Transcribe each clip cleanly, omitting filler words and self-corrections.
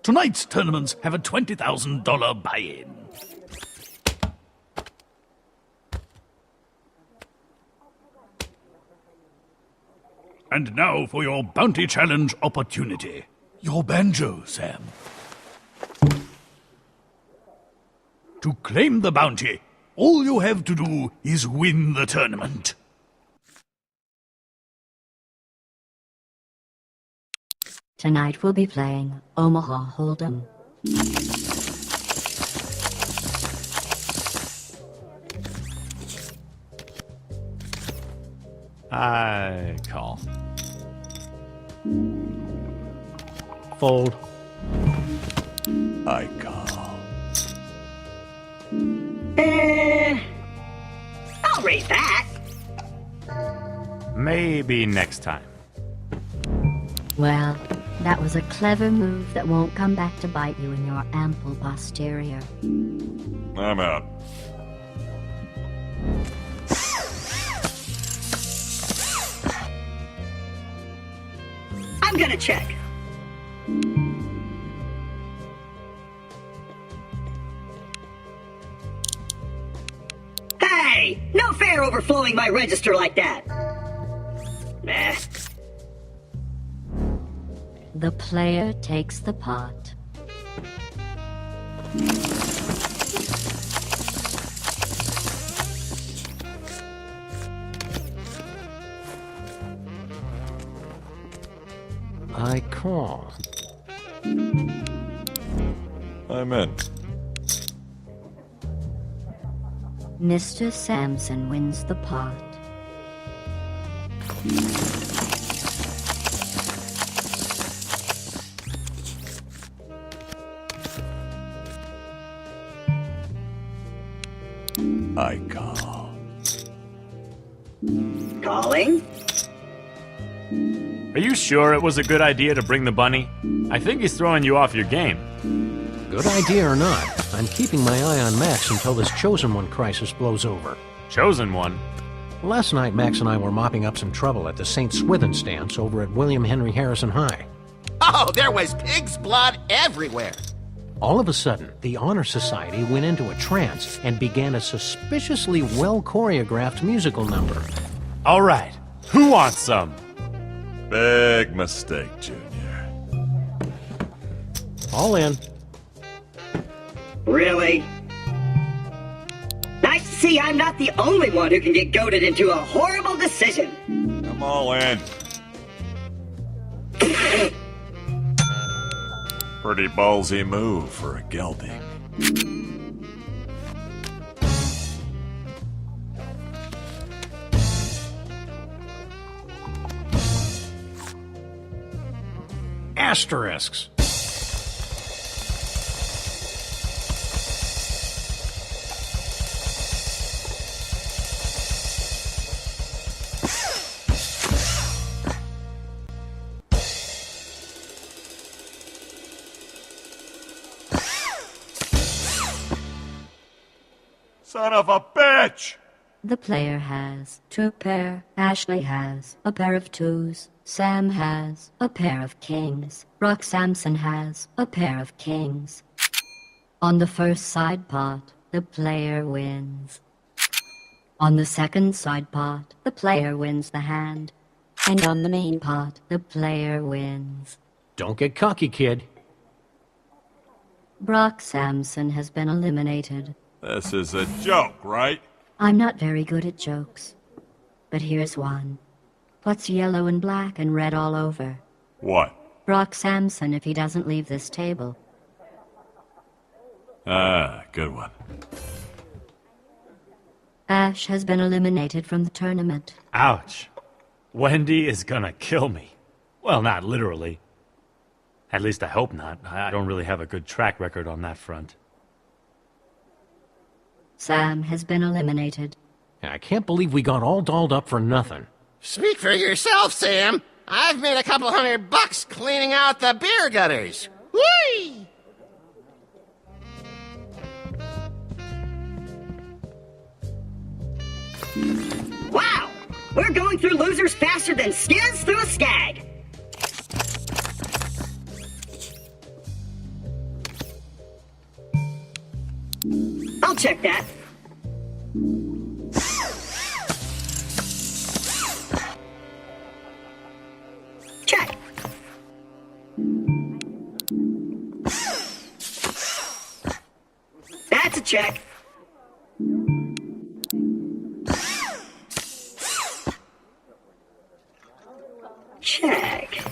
Tonight's tournaments have a $20,000 buy-in. And now for your bounty challenge opportunity. Your banjo, Sam. To claim the bounty, all you have to do is win the tournament. Tonight we'll be playing Omaha Hold'em. I call. Fold. I call. I'll raise that. Maybe next time. Well, that was a clever move that won't come back to bite you in your ample posterior. I'm out. I'm gonna check. Hey! No fair overflowing my register like that! Eh. The player takes the pot. I call. I'm in. Mr. Samson wins the pot. I call. Calling? Are you sure it was a good idea to bring the bunny? I think he's throwing you off your game. Good idea or not, I'm keeping my eye on Max until this Chosen One crisis blows over. Chosen one. Last night, Max and I were mopping up some trouble at the St. Swithin's dance over at William Henry Harrison High. Oh, there was pig's blood everywhere. All of a sudden, the Honor Society went into a trance and began a suspiciously well-choreographed musical number. All right. Who wants some? Big mistake, Junior. All in. Really? Nice to see I'm not the only one who can get goaded into a horrible decision. I'm all in. Pretty ballsy move for a gelding. Asterisks. Son of a bitch! The player has 2 pair, Ashley has a pair of 2s, Sam has a pair of kings, Brock Samson has a pair of kings. On the first side pot, the player wins. On the second side pot, the player wins the hand. And on the main pot, the player wins. Don't get cocky, kid. Brock Samson has been eliminated. This is a joke, right? I'm not very good at jokes, but here's one. What's yellow and black and red all over? What? Brock Samson if he doesn't leave this table. Ah, good one. Ash has been eliminated from the tournament. Ouch. Wendy is gonna kill me. Well, not literally. At least I hope not. I don't really have a good track record on that front. Sam has been eliminated. I can't believe we got all dolled up for nothing. Speak for yourself, Sam. I've made a couple $100 cleaning out the beer gutters. Whee! Wow! We're going through losers faster than skids through a skag. I'll check that. Check. That's a check. Check.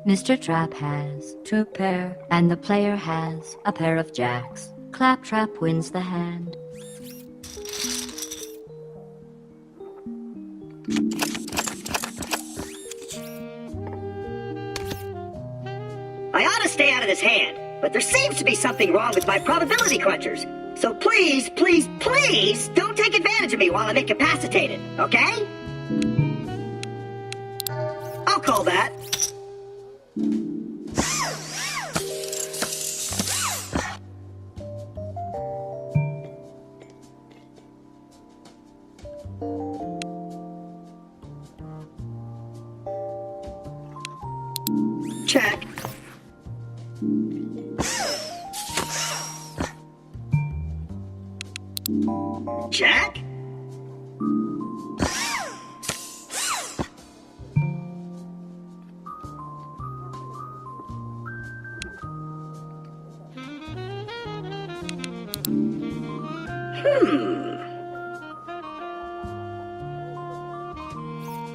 Mr. Trap has 2 pair, and the player has a pair of jacks. Claptrap wins the hand. I ought to stay out of this hand, but there seems to be something wrong with my probability crunchers. So please, please, please don't take advantage of me while I'm incapacitated, okay? I'll call that. Check. Check.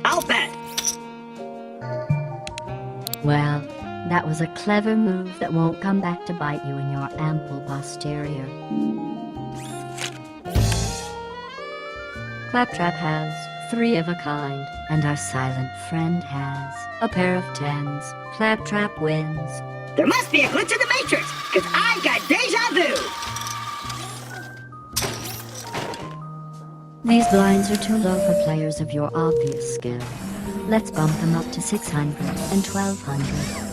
I'll bet. Well, that was a clever move that won't come back to bite you in your ample posterior. Claptrap has 3 of a kind, and our silent friend has a pair of 10s. Claptrap wins. There must be a glitch in the Matrix, because I got deja vu. These blinds are too low for players of your obvious skill. Let's bump them up to 600 and 1200.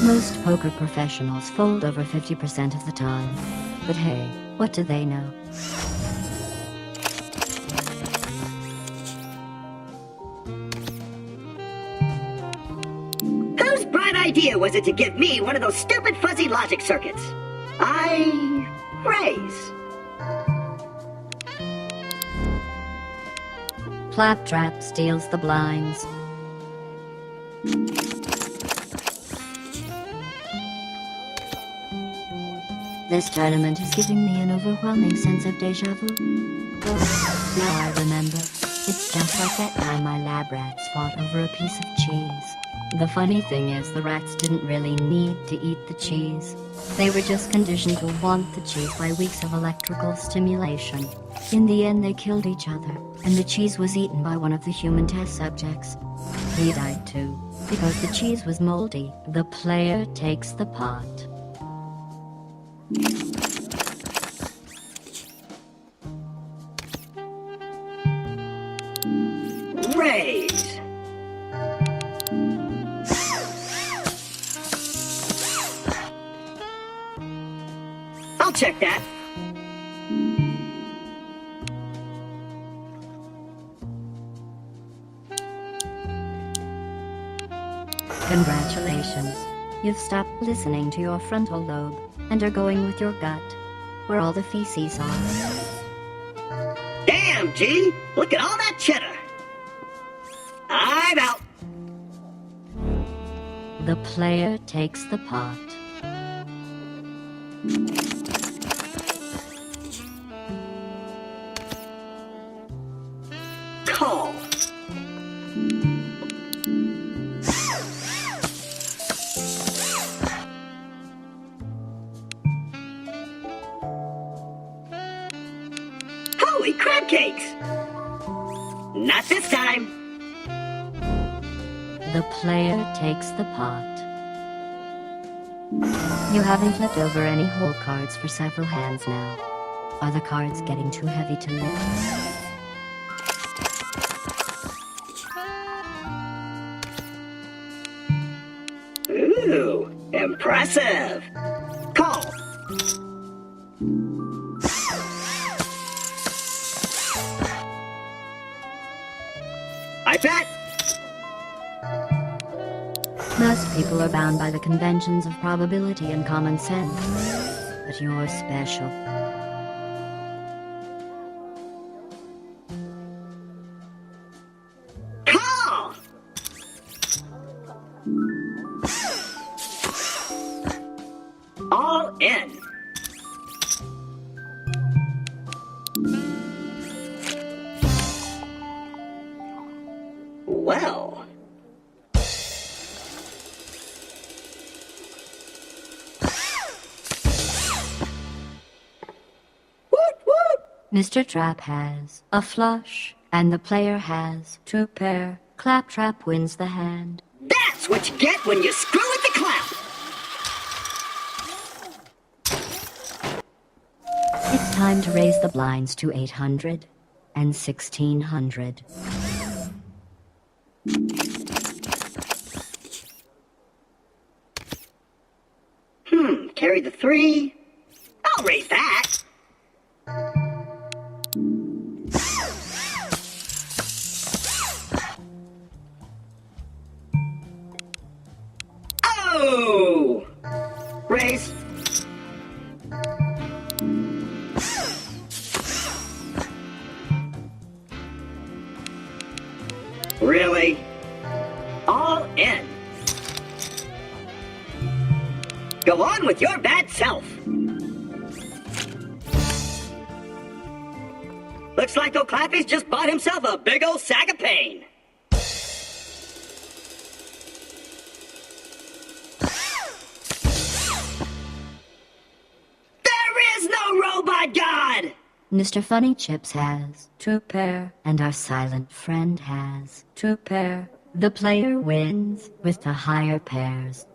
Most poker professionals fold over 50% of the time. But hey, what do they know? Whose bright idea was it to give me one of those stupid fuzzy logic circuits? I raise. Claptrap steals the blinds. This tournament is giving me an overwhelming sense of deja vu. Oh, now I remember. It's just like that time my lab rats fought over a piece of cheese. The funny thing is, the rats didn't really need to eat the cheese. They were just conditioned to want the cheese by weeks of electrical stimulation. In the end, they killed each other, and the cheese was eaten by one of the human test subjects. He died too, because the cheese was moldy. The player takes the pot. Raise. I'll check that. Congratulations. You've stopped listening to your frontal lobe and are going with your gut, where all the feces are. Damn, G! Look at all that cheddar! I'm out! The player takes the pot. Call. Holy crab cakes! Not this time! The player takes the pot. You haven't flipped over any whole cards for several hands now. Are the cards getting too heavy to lift? Ooh, impressive! Call! I bet! Most people are bound by the conventions of probability and common sense. But you're special. Call! All in. Well. Mr. Trap has a flush, and the player has two pair. Claptrap wins the hand. That's what you get when you screw with the clap. It's time to raise the blinds to 800 and 1600. Carry the 3. I'll raise that. Oh! Raise. Really? All in. Go on with your bad self. Looks like O'Claffy's just bought himself a big old sack of pain. There is no robot god! Mr. Funny Chips has two pair, and our silent friend has two pair. The player wins with the higher pairs.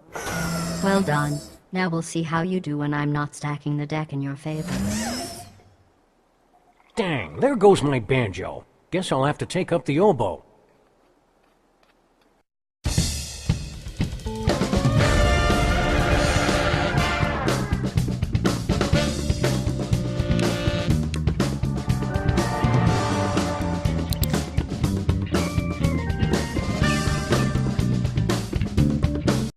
Well done. Now we'll see how you do when I'm not stacking the deck in your favor. Dang, there goes my banjo. Guess I'll have to take up the oboe.